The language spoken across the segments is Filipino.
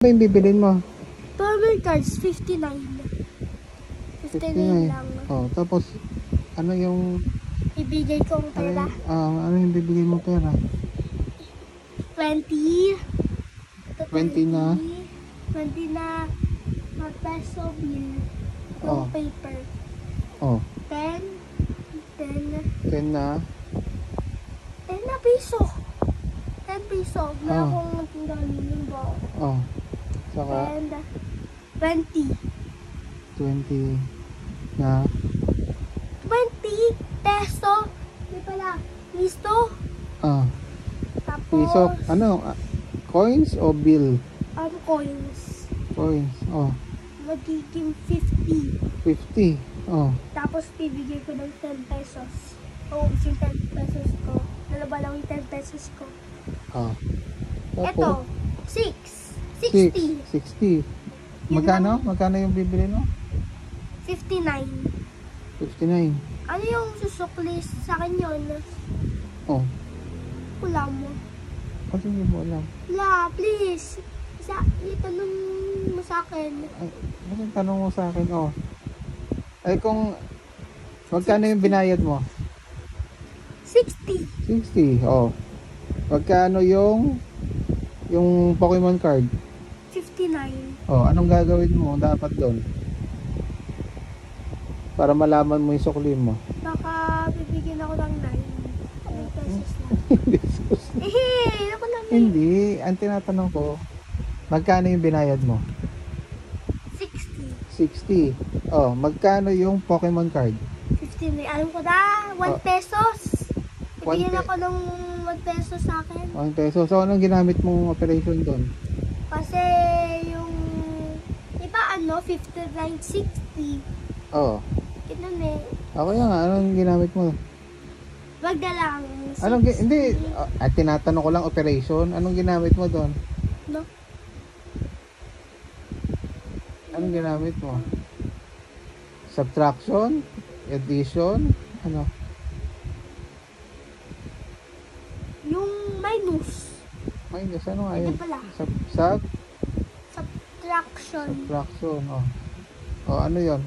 Ano yung bibilin mo? Tournament cards, 59. 59 lang. Oh, tapos, ano yung... Ibigay kong pera. Ano yung bibigay mo pera? 20. 20 na? 20 na peso bill. Yung paper. Oh. 10 na? 10 na piso. 10 piso. Na akong tinggalin ba? Oh. Saka? And 20. 20 na? 20 peso. Di pala. Piso. Tapos, piso. Ano? Coins o bill? Coins. Coins. Magiging 50. 50. Tapos bibigay ko ng 10 pesos. Yung 10 pesos ko. Dalawa lang yung 10 pesos ko. Ito, 60. 60. Magkano? Magkano yung bibili mo? 59. 59. Ano yung susukli sa akin yun? Wala mo. Kasi hindi mo alam. Wala, please. Itanong mo sa akin. Bakit tanong mo sa akin? Ay kung magkano yung binayad mo? 60. 60. Magkano yung Pokemon card? 59. Anong gagawin mo dapat doon? Para malaman mo yung sukli mo. Baka bibigyan ako ng 9 pesos lang. Ako lang Hindi. Ang tinatanong ko, magkano yung binayad mo? 60. Magkano yung Pokemon card? 15. Alam ko na, 1 pesos. Bibigyan ako ng 1 peso sa akin. 1 peso. So, anong ginamit mong operation doon? Kasi yung, iba 59, 60. Ganun eh. Kaya nga, anong ginamit mo? Wag na lang. Hindi, tinatanong ko lang operation. Anong ginamit mo doon? No? Anong ginamit mo? Subtraction? Addition? Ano? Yung minus. Minus, ano nga yun? Ito pala. Subtraction. Subtraction, ano yun?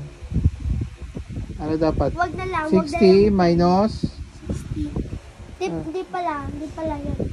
Ano dapat? Wag na lang. 60 minus? 60. Hindi pala yun.